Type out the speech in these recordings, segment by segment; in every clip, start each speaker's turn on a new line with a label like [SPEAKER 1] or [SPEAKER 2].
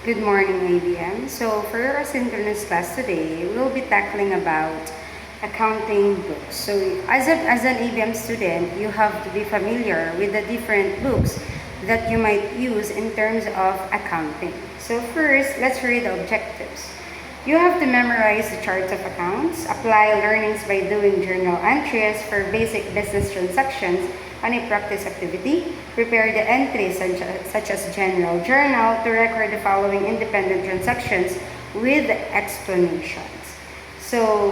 [SPEAKER 1] Good morning, ABM. So for our synchronous class today, we'll be tackling about accounting books. So as an ABM student, you have to be familiar with the different books that you might use in terms of accounting. So first, let's read the objectives. You have to memorize the charts of accounts, apply learnings by doing journal entries for basic business transactions on a practice activity, prepare the entries such as general journal to record the following independent transactions with explanations. So,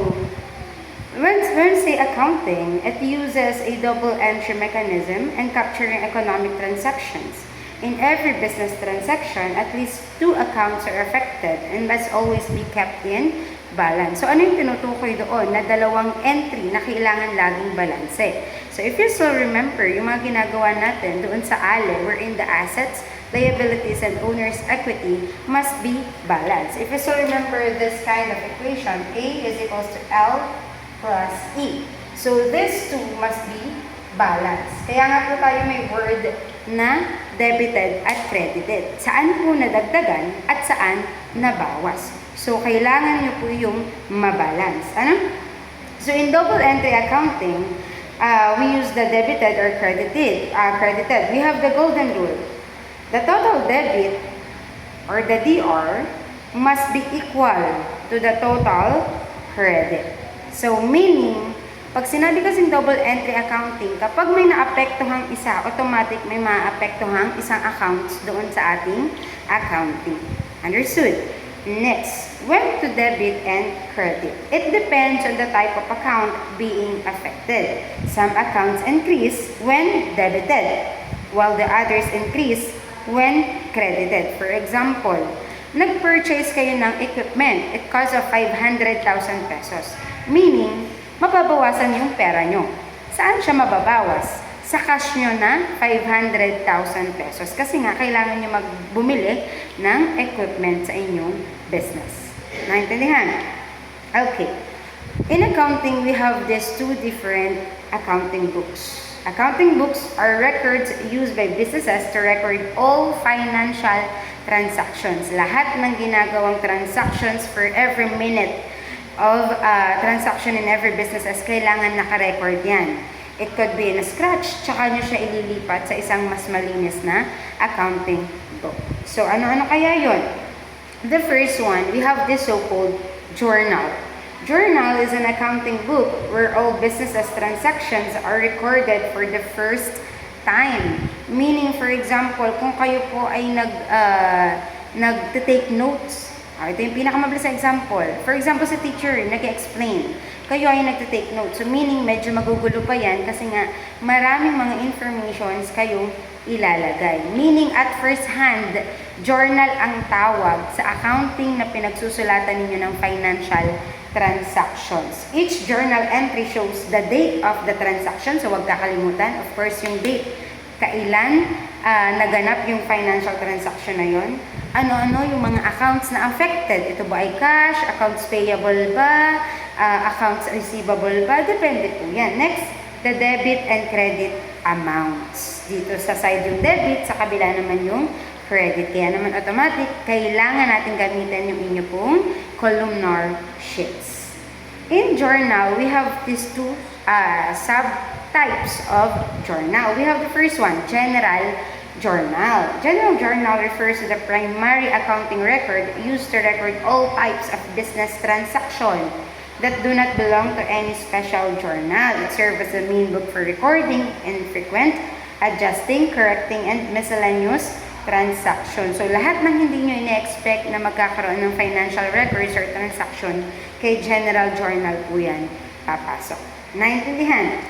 [SPEAKER 1] when say accounting, it uses a double entry mechanism in capturing economic transactions. In every business transaction, at least two accounts are affected and must always be kept in balance. So ano yung tinutukoy doon na dalawang entry na kailangan laging balanse? So if you still remember, yung mga ginagawa natin doon sa ALE, wherein the assets, liabilities, and owner's equity must be balanced. If you still remember this kind of equation, A is equals to L plus E. So these two must be balanced. Kaya nga po tayo may word na debited at credited. Saan po nadagdagan at saan nabawas. So, kailangan nyo po yung mabalance. Ano? So, in double entry accounting, we use the debited or credited. We have the golden rule. The total debit or the DR must be equal to the total credit. So, meaning, pag sinabi kasing double entry accounting, kapag may naapektuhang isa, automatic may maapektuhang isang accounts doon sa ating accounting. Understood? Next, when to debit and credit. It depends on the type of account being affected. Some accounts increase when debited, while the others increase when credited. For example, nag-purchase kayo ng equipment. It costs of 500,000 pesos. Meaning, mababawasan yung pera nyo. Saan siya mababawas? Sa cash nyo na 500,000 pesos. Kasi nga, kailangan nyo magbumili ng equipment sa inyong business. Naintindihan? Okay. In accounting, we have these two different accounting books. Accounting books are records used by businesses to record all financial transactions. Lahat ng ginagawang transactions for every minute of transaction in every business as kailangan naka-record yan. It could be in a scratch, tsaka nyo siya ililipat sa isang mas malinis na accounting book. So, ano-ano kaya yon? The first one, we have this so-called journal. Journal is an accounting book where all businesses transactions are recorded for the first time. Meaning, for example, kung kayo po ay nag-take notes, ito yung pinakamabilis na example. For example, sa teacher, nag-explain. Kayo ay nagtitake note. So, meaning, medyo magugulo pa yan kasi nga maraming mga informations kayong ilalagay. Meaning, at first hand, journal ang tawag sa accounting na pinagsusulatan ninyo ng financial transactions. Each journal entry shows the date of the transaction. So, huwag kakalimutan. Of course, yung date. Kailan naganap yung financial transaction na yon? Ano-ano yung mga accounts na affected? Ito ba ay cash? Accounts payable ba? Accounts receivable ba? Depende po yan. Next, the debit and credit amounts. Dito sa side yung debit, sa kabila naman yung credit. Kaya naman automatic, kailangan natin gamitin yung inyo pong columnar sheets. In journal, we have these two subtypes of journal. We have the first one, general journal. General journal refers to the primary accounting record used to record all types of business transaction that do not belong to any special journal. It serves as a main book for recording infrequent, adjusting, correcting, and miscellaneous transactions. So, lahat ng hindi nyo ina-expect na magkakaroon ng financial records or transaction, kay general journal po yan papasok. Naintindihan?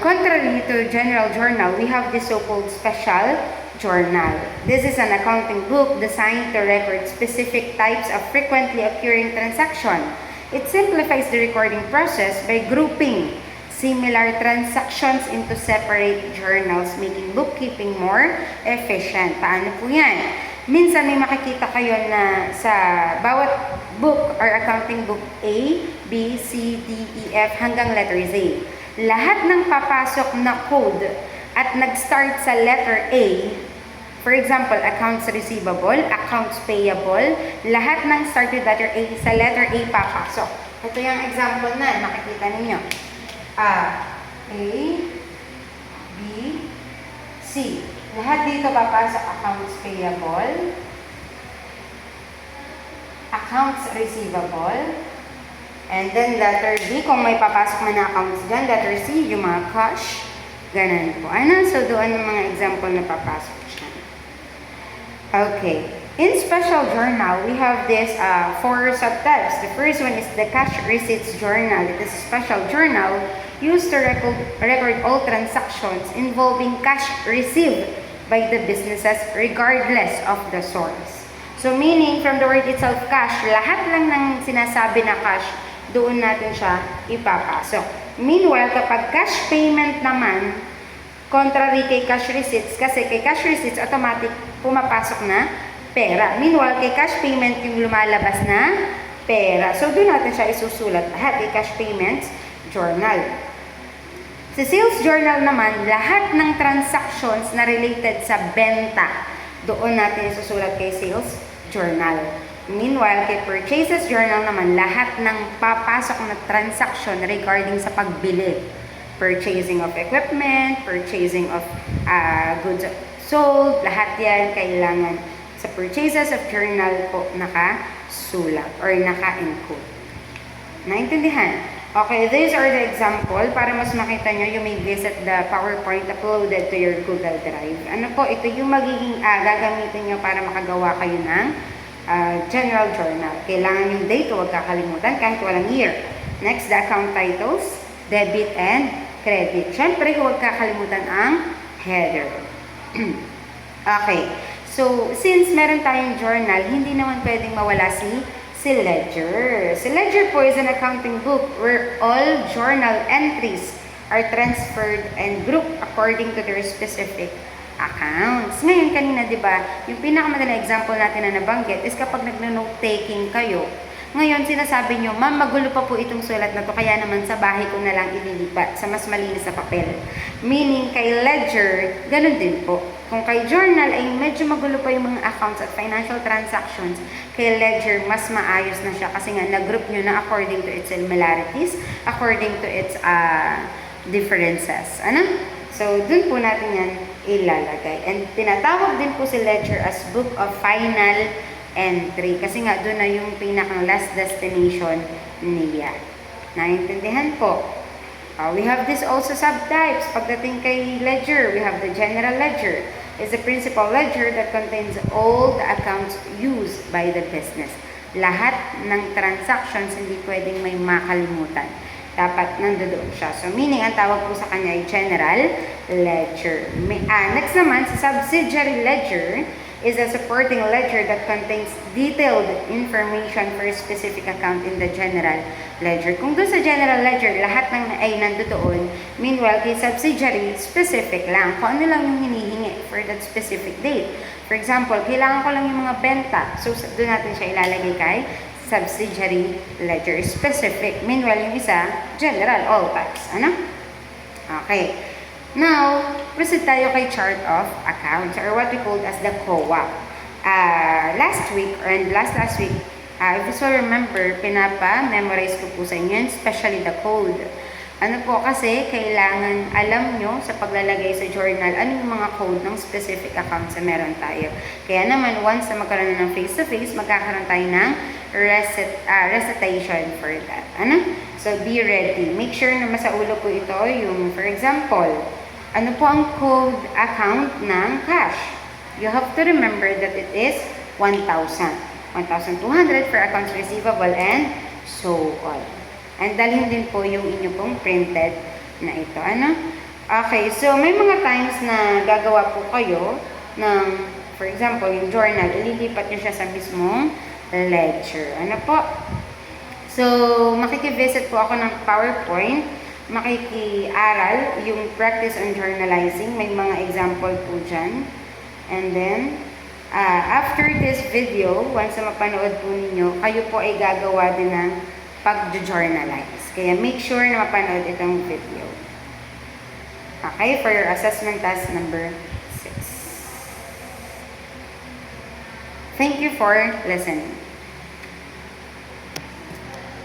[SPEAKER 1] Contrary to general journal, we have the so-called special journal. This is an accounting book designed to record specific types of frequently occurring transaction. It simplifies the recording process by grouping similar transactions into separate journals, making bookkeeping more efficient. Paano po yan? Minsan may makikita kayo na sa bawat book or accounting book A, B, C, D, E, F hanggang letter Z. Lahat ng papasok na code at nag-start sa letter A, For example, accounts receivable, accounts payable, lahat ng start with letter A, sa letter A papasok. Ito yung example na nakikita ninyo. A, B, C. Lahat dito papasok accounts payable, accounts receivable, and then letter D, kung may papasok man na accounts dyan, letter C, yung mga cash, ganun po. Ano? So, doon yung mga example na papasok siya. Okay. In special journal, we have this 4 subtypes. The first one is the cash receipts journal. It is a special journal used to record all transactions involving cash received by the businesses regardless of the source. So meaning, from the word itself, cash, lahat lang ng sinasabi na cash, doon natin siya ipapasok. Meanwhile, kapag cash payment naman, contrary kay cash receipts, kasi kay cash receipts, automatic pumapasok na pera. Meanwhile, kay cash payment, yung lumalabas na pera. So, doon natin siya isusulat lahat kay cash payments journal. Sa sales journal naman, lahat ng transactions na related sa benta, doon natin isusulat kay sales journal. Meanwhile, kay purchases journal naman, lahat ng papasok na transaction regarding sa pagbili. Purchasing of equipment, purchasing of goods sold, lahat yan kailangan sa purchases of journal po nakasulat or naka-encode. Naintindihan? Okay, these are the example. Para mas makita nyo, you may visit the PowerPoint uploaded to your Google Drive. Ano po, ito yung magiging gagamitin nyo para makagawa kayo ng general journal. Kailangan yung date, huwag kakalimutan kahit walang year. Next, the account titles, debit and credit. Siyempre, huwag kakalimutan ang header. Okay. So, since meron tayong journal, hindi naman pwedeng mawala si ledger. Si ledger po is an accounting book where all journal entries are transferred and grouped according to their specific accounts. Ngayon, kanina, di ba, yung pinakamadaling example natin na nabanggit is kapag nagno-note-taking kayo. Ngayon, sinasabi nyo, ma'am, magulo pa po itong sulat na to, kaya naman sa bahay ko na lang ililipat sa mas malinis na papel. Meaning, kay ledger, ganun din po. Kung kay journal ay medyo magulo pa yung mga accounts at financial transactions, kay ledger, mas maayos na siya kasi nga, nag-group nyo na according to its similarities, according to its differences. Ano? So, dun po natin yan ilalagay. And tinatawag din po si ledger as book of final entry. Kasi nga, doon na yung pinakang last destination niya. Naintindihan po. We have this also subtypes. Pagdating kay ledger, we have the general ledger. It's a principal ledger that contains all the accounts used by the business. Lahat ng transactions, hindi pwedeng may makalimutan. Dapat nandoon siya. So, meaning, ang tawag po sa kanya ay general ledger. Next naman, sa subsidiary ledger, is a supporting ledger that contains detailed information for a specific account in the general ledger. Kung doon sa general ledger, lahat ng ay nandoon. Meanwhile, kay subsidiary, specific lang. Kung ano lang yung hinihingi for that specific date. For example, kailangan ko lang yung mga benta. So, doon natin siya ilalagay kay subsidiary ledger. Specific. Meanwhile, yung isa, general, all types. Ano? Okay. Now, proceed tayo kay chart of accounts or what we called as the COA. Last week, last week, if you still remember, pinapa-memorize ko po sa inyo, especially the code. Ano po kasi, kailangan alam nyo sa paglalagay sa journal, ano yung mga code ng specific accounts na meron tayo. Kaya naman, once na magkaroon ng face-to-face, magkakaroon tayo ng recitation for that. Ano? So, be ready. Make sure na masaulo po ito yung, for example, ano po ang code account ng cash? You have to remember that it is 1,000. 1,200 for accounts receivable and so on. And dalhin din po yung inyo pong printed na ito. Ano? Okay, so may mga times na gagawa po kayo ng, for example, yung journal, ililipat nyo siya sa mismong ledger. Ano po? So, makikivisit po ako ng PowerPoint, makikiaral yung practice on journalizing. May mga example po dyan. And then, after this video, once na mapanood po ninyo, kayo po ay gagawa din ng pag-journalize. Kaya make sure na mapanood itong video. Okay, for your assessment task number 6. Thank you for listening.